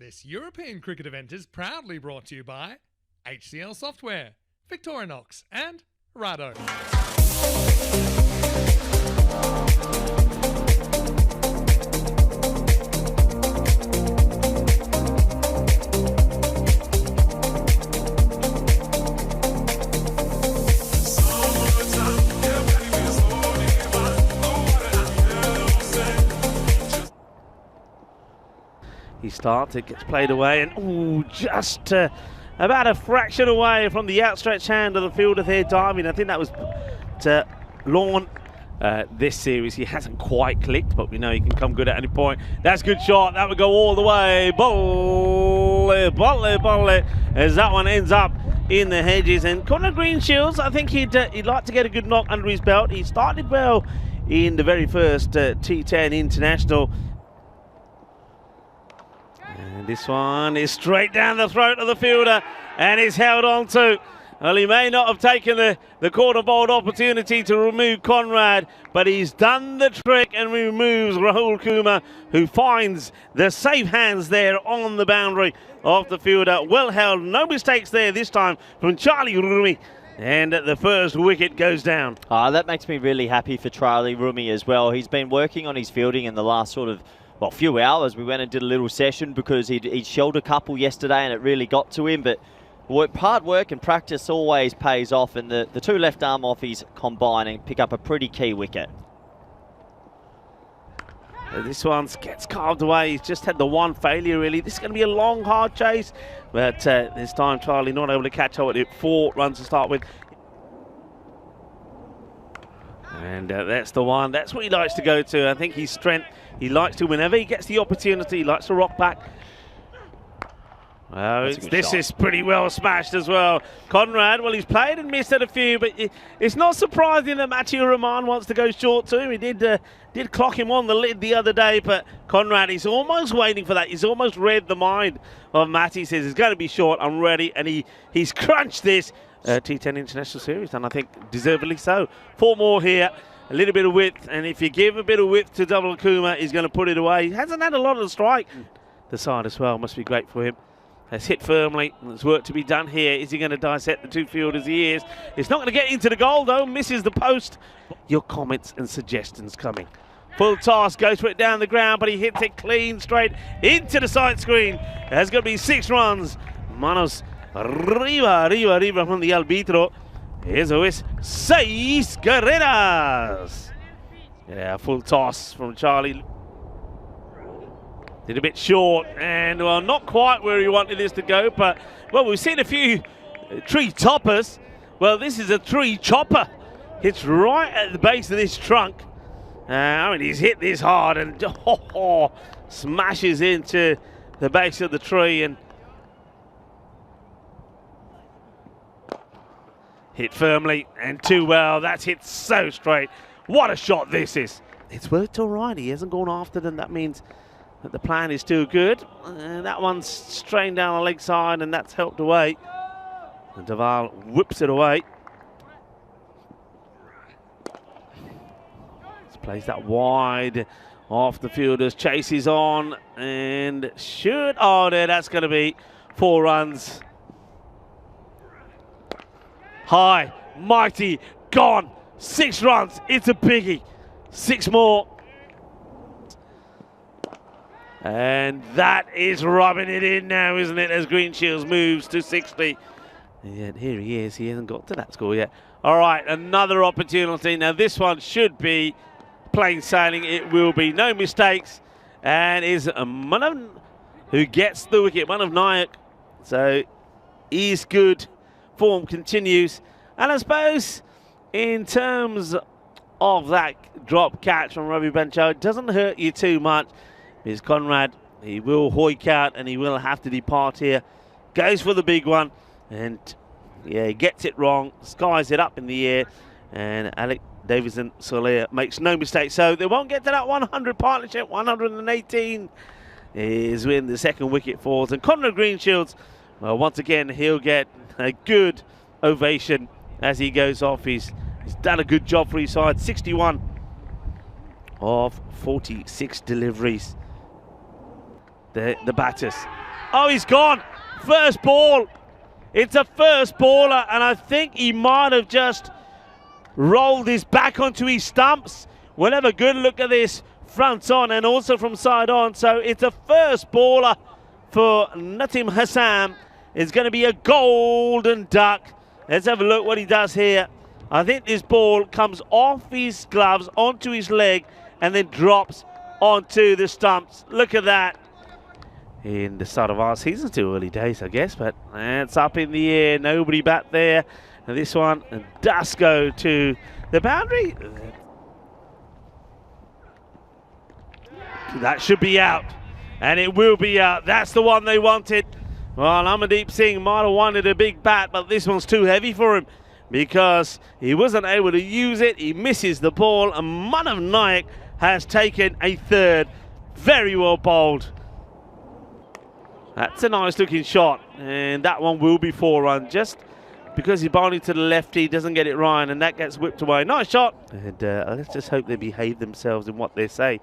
This European cricket event is proudly brought to you by HCL Software, Victorinox and Rado. He starts, it gets played away, and just about a fraction away from the outstretched hand of the fielder there diving. I think that was to Lawn. This series he hasn't quite clicked, but we know he can come good at any point. That's a good shot, that would go all the way. Bowl it, as that one ends up in the hedges. And Connor Greenshields, I think he'd like to get a good knock under his belt. He started well in the very first T10 International. And this one is straight down the throat of the fielder and is held on to. Well, he may not have taken the quarter bowled opportunity to remove Conrad, but he's done the trick and removes Rahul Kumar, who finds the safe hands there on the boundary of the fielder. Well held, no mistakes there this time from Charlie Rumi. And the first wicket goes down. That makes me really happy for Charlie Rumi as well. He's been working on his fielding in the last few hours. We went and did a little session because he'd shelled a couple yesterday and it really got to him. But hard work and practice always pays off, and the two left arm offies combine and pick up a pretty key wicket. This one gets carved away. He's just had the one failure, really. This is going to be a long, hard chase. But this time, Charlie not able to catch up with it. 4 runs to start with. And that's the one. That's what he likes to go to. I think his strength, he likes to, whenever he gets the opportunity, he likes to rock back. This is pretty well smashed as well. Conrad, well, he's played and missed at a few, but it's not surprising that Matthew Rahman wants to go short too. He did clock him on the lid the other day, but Conrad is almost waiting for that. He's almost read the mind of Matt. He says, it's going to be short, I'm ready, and he's crunched this T10 International Series, and I think deservedly so. 4 more here, a little bit of width, and if you give a bit of width to Double Kumar, he's going to put it away. He hasn't had a lot of the strike. The side as well must be great for him. Has hit firmly. There's work to be done here. Is he going to dissect the two fielders? He is. It's not going to get into the goal though. Misses the post. Your comments and suggestions coming. Full toss, goes for it down the ground, but he hits it clean straight into the side screen. There's going to be 6 runs. Manos arriba from the arbitro. Eso es 6 carreras. Yeah, full toss from Charlie. Did a bit short, and well, not quite where he wanted this to go, but well, we've seen a few tree toppers. Well, this is a tree chopper. Hits right at the base of this trunk. I mean, he's hit this hard and smashes into the base of the tree and hit firmly and too well. That's hit so straight. What a shot this is. It's worked all right. He hasn't gone after them. That means that the plan is still good. That one's strained down the leg side, and that's helped away. And Deval whips it away. Plays that wide off the fielders, chases on, and that's going to be 4 runs. High, mighty, gone. 6 runs, it's a biggie. 6 more. And that is rubbing it in now, isn't it, as Greenshields moves to 60. And here he is. He hasn't got to that score yet. All right, another opportunity. Now, this one should be plain sailing. It will be. No mistakes. And is Manav who gets the wicket. Manav Nayak. So, he's good. Form continues. And I suppose, in terms of that drop catch from Ravi Bancho, it doesn't hurt you too much. Is Conrad, he will hoik out and he will have to depart here. Goes for the big one, and yeah, he gets it wrong, skies it up in the air, and Alec Davison Soler makes no mistake. So they won't get to that 100 partnership. 118 is when the second wicket falls, and Conrad Greenshields, well, once again, he'll get a good ovation as he goes off. He's done a good job for his side. 61 of 46 deliveries. The batters Oh, he's gone. First ball. It's a first baller, and I think he might have just rolled his back onto his stumps. We'll have a good look at this front on and also from side on. So it's a first baller for Natim Hassam. It's going to be a golden duck. Let's have a look what he does here. I think this ball comes off his gloves onto his leg and then drops onto the stumps. Look at that. In the start of our season, still early days, I guess, but it's up in the air. Nobody back there. And this one does go to the boundary. That should be out, and it will be out. That's the one they wanted. Well, Amandeep Singh might have wanted a big bat, but this one's too heavy for him because he wasn't able to use it. He misses the ball, and Manav Naik has taken a third. Very well bowled. That's a nice looking shot, and that one will be 4 runs. Just because he's bowling to the lefty, he doesn't get it right, and that gets whipped away. Nice shot. And let's just hope they behave themselves in what they say.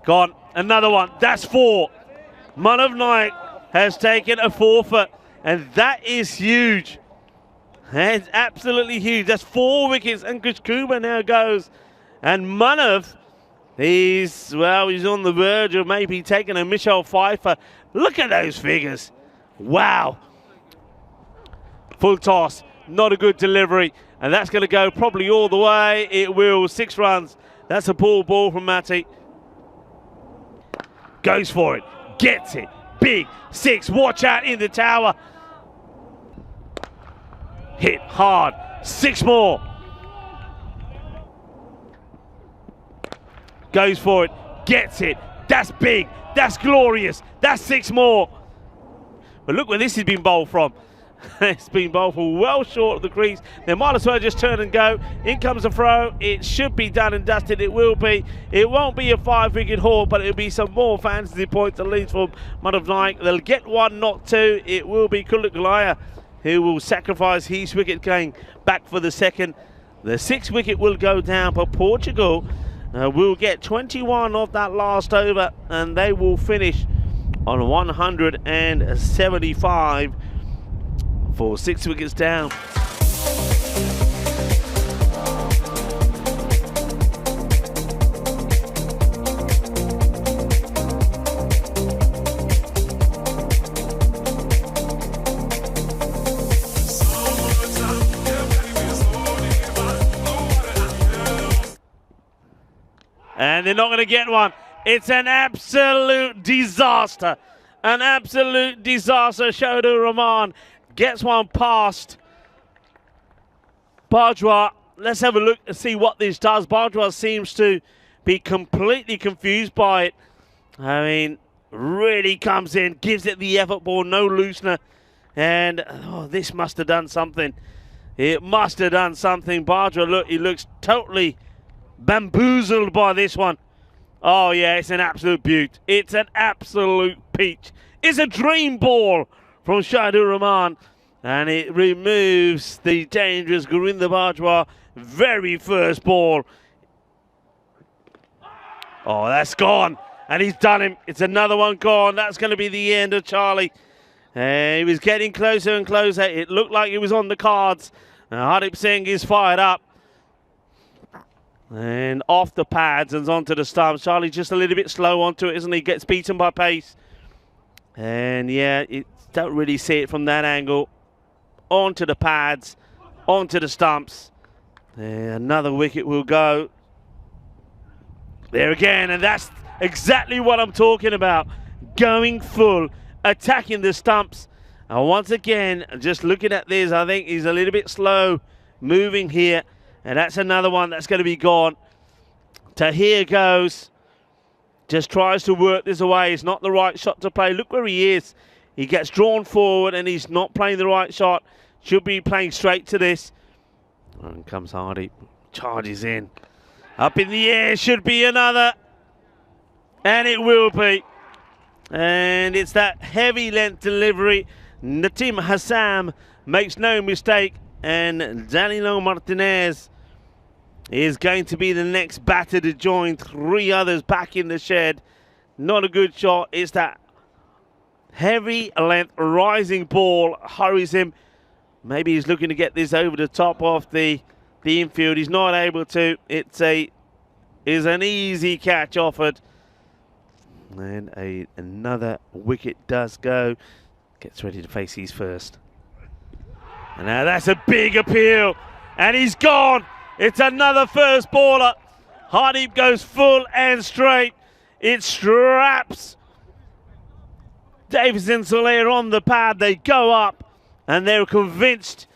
Gone. Another one. That's 4. Manav Naik has taken a forfeit, and that is huge. It's absolutely huge. That's 4 wickets, and Kumar now goes. And Manav, he's on the verge of maybe taking a Michelle Pfeiffer. Look at those figures. Wow. Full toss. Not a good delivery. And that's going to go probably all the way. It will. 6 runs. That's a poor ball from Matty. Goes for it. Gets it. Big 6. Watch out in the tower. Hit hard. 6 more. Goes for it. Gets it. That's big. That's glorious. That's 6 more. But look where this has been bowled from. It's been bowled for well short of the crease. They might as well just turn and go. In comes a throw. It should be done and dusted. It will be. It won't be a 5-wicket haul, but it'll be some more fantasy points at least from Manav Naik. They'll get 1, not 2. It will be Kulak Galaya who will sacrifice his wicket going back for the second. The 6th wicket will go down, but Portugal will get 21 off that last over, and they will finish on 175 for 6 wickets down. And they're not going to get one. It's an absolute disaster. An absolute disaster. Shaidur Rahman gets one past Bajwa. Let's have a look and see what this does. Bajwa seems to be completely confused by it. I mean, really comes in, gives it the effort ball, no loosener. And this must have done something. It must have done something. Bajwa, look, he looks totally bamboozled by this one. Oh yeah, it's an absolute beaut. It's an absolute peach. It's a dream ball from Shaidur Rahman, and it removes the dangerous Gurinder Bajwa very first ball. Oh, that's gone, and he's done him. It's another one gone. That's going to be the end of Charlie. He was getting closer and closer. It looked like it was on the cards. Hardeep Singh is fired up. And off the pads and onto the stumps. Charlie's just a little bit slow onto it, isn't he? Gets beaten by pace. And yeah, don't really see it from that angle. Onto the pads, onto the stumps. Another wicket will go. There again, and that's exactly what I'm talking about. Going full, attacking the stumps. And once again, just looking at this, I think he's a little bit slow moving here. And that's another one that's going to be gone. Tahir goes. Just tries to work this away. It's not the right shot to play. Look where he is. He gets drawn forward and he's not playing the right shot. Should be playing straight to this. And comes Hardy. Charges in. Up in the air. Should be another. And it will be. And it's that heavy length delivery. Natim Hassam makes no mistake. And Danilo Martinez is going to be the next batter to join 3 others back in the shed. Not a good shot. It's that Heavy length, rising ball, hurries him. Maybe he's looking to get this over the top of the infield. He's not able to. Is an easy catch offered. And another wicket does go. Gets ready to face his first. And now that's a big appeal. And he's gone. It's another first baller. Hardeep goes full and straight. It straps Davison Soler on the pad. They go up and they're convinced.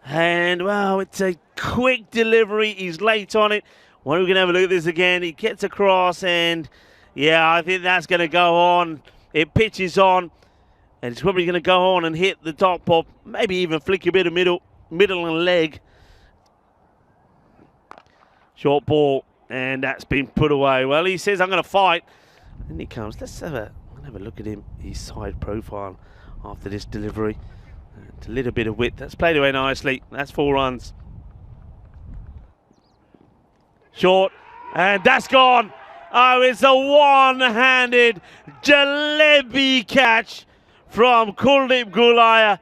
And, well, it's a quick delivery. He's late on it. When are we going to have a look at this again? He gets across and, yeah, I think that's going to go on. It pitches on. And it's probably going to go on and hit the top of, maybe even flick a bit of middle and leg. Short ball. And that's been put away. Well, he says, I'm going to fight. And he comes. Let's have a look at him, his side profile after this delivery. It's a little bit of width. That's played away nicely. That's 4 runs. Short. And that's gone. Oh, it's a one-handed jalebi catch from Kuldeep Gulaya.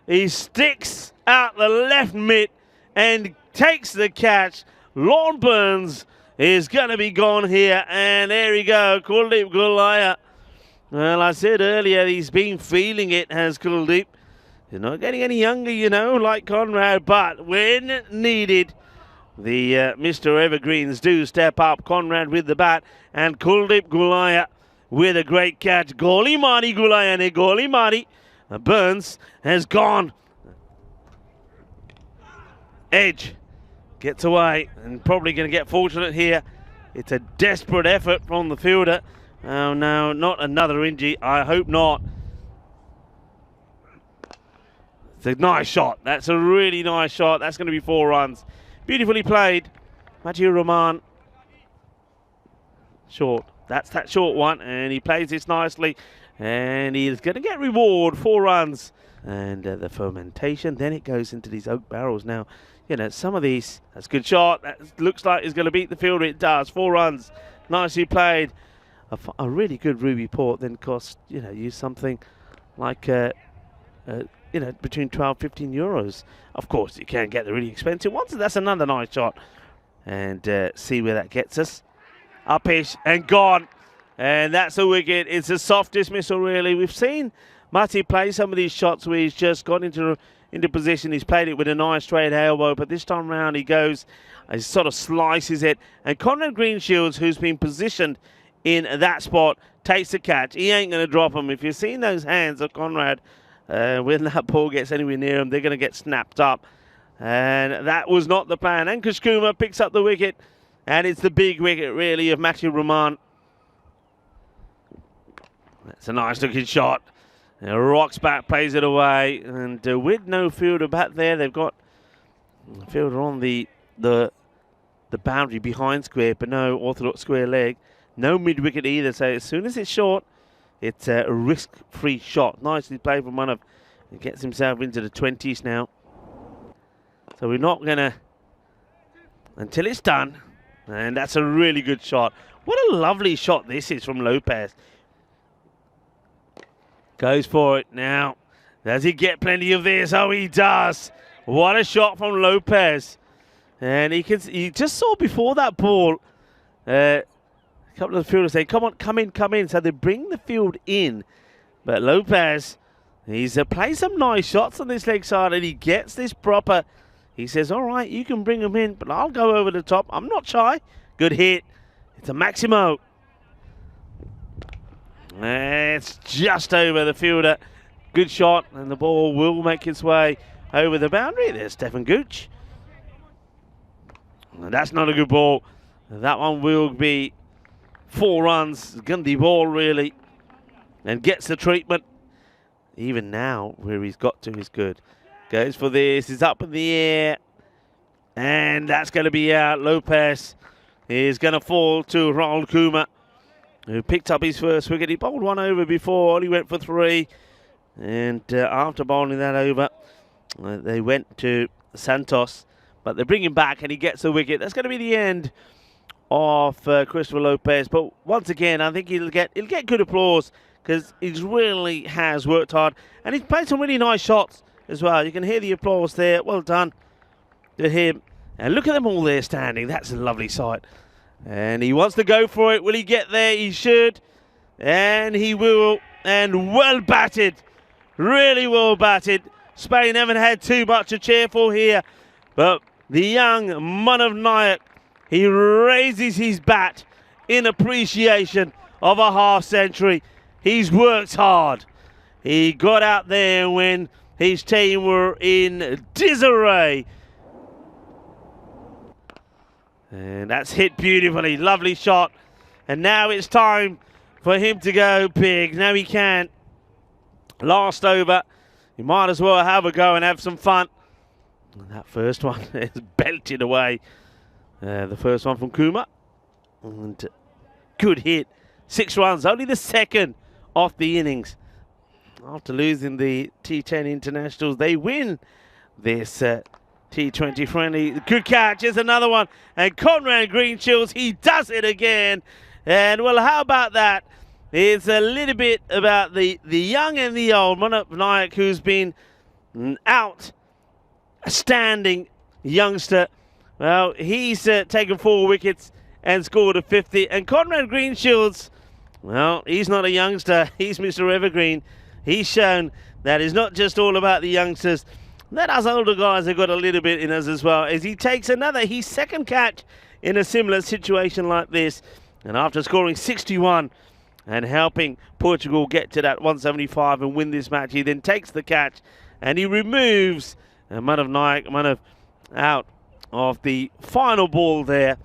He sticks out the left mitt and takes the catch. Lon Burns is going to be gone here. And there we go, Kuldeep Gulaya. Well, I said earlier, he's been feeling it, has Kuldeep. He's not getting any younger, you know, like Conrad. But when needed, the Mr. Evergreens do step up. Conrad with the bat. And Kuldeep Gulaya with a great catch. Goli Mari Gulaya ne Goli Mari. Burns has gone. Edge gets away and probably going to get fortunate here. It's a desperate effort from the fielder. Oh no, not another injury. I hope not. It's a nice shot. That's a really nice shot. That's going to be 4 runs. Beautifully played. Majid Rahman. Short. That's that short one. And he plays this nicely. And he is going to get reward. 4 runs. And the fermentation. Then it goes into these oak barrels. Now, you know, some of these, that's a good shot. That looks like it's going to beat the fielder. It does. 4 runs. Nicely played. A really good ruby port then costs, you know, you something like, you know, between 12, 15 euros. Of course, you can get the really expensive ones. That's another nice shot. And see where that gets us. Upish and gone. And that's a wicket. It's a soft dismissal, really. We've seen Mati play some of these shots where he's just got into position. He's played it with a nice straight elbow. But this time round, he goes, he sort of slices it. And Conrad Greenshields, who's been positioned in that spot, takes the catch. He ain't going to drop him. If you've seen those hands of Conrad, when that ball gets anywhere near him, they're going to get snapped up. And that was not the plan. Ankush Kumar picks up the wicket. And it's the big wicket, really, of Majid Rahman. That's a nice looking shot. Rocks back, plays it away. And with no fielder back there, they've got a fielder on the boundary behind square, but no orthodox square leg. No mid-wicket either, so as soon as it's short, it's a risk-free shot. Nicely played from one of, he gets himself into the 20s now. So we're not going to, until it's done, and that's a really good shot. What a lovely shot this is from Lopez. Goes for it now. Does he get plenty of this? Oh, he does. What a shot from Lopez. And he just saw before that ball, a couple of the fielders saying, come on, come in. So they bring the field in. But Lopez, he's played some nice shots on this leg side, and he gets this proper. He says, all right, you can bring him in, but I'll go over the top. I'm not shy. Good hit. It's a Maximo. It's just over the fielder. Good shot, and the ball will make its way over the boundary. There's Stefan Gooch. And that's not a good ball. That one will be 4 runs. Gundy ball, really. And gets the treatment. Even now, where he's got to is good. Goes for this. He's up in the air. And that's going to be out. Lopez is going to fall to Rahul Kumar, who picked up his first wicket. He bowled one over before. He went for 3. And after bowling that over, they went to Santos. But they bring him back and he gets the wicket. That's going to be the end of Christopher Lopez. But once again, I think he'll get good applause because he really has worked hard. And he's played some really nice shots as well. You can hear the applause there. Well done to him. And look at them all there standing. That's a lovely sight. And he wants to go for it. Will he get there? He should. And he will. And well batted. Really well batted. Spain haven't had too much to cheer for here. But the young Manav, he raises his bat in appreciation of a half century. He's worked hard. He got out there when his team were in disarray. And that's hit beautifully. Lovely shot. And now it's time for him to go big. Now he can. Last over. You might as well have a go and have some fun. And that first one is belted away. The first one from Kuma. And good hit. 6 runs. Only the second off the innings. After losing the T10 internationals, they win this T20 friendly. Good catch. Here's another one. And Conrad Greenshields, he does it again. And well, how about that? It's a little bit about the young and the old. Manav Nayak, who's been outstanding youngster. Well, he's taken 4 wickets and scored a 50. And Conrad Greenshields, well, he's not a youngster. He's Mr. Evergreen. He's shown that it's not just all about the youngsters. That us older guys have got a little bit in us as well, as he takes his second catch in a similar situation like this. And after scoring 61 and helping Portugal get to that 175 and win this match, he then takes the catch and he removes Manav out of the final ball there.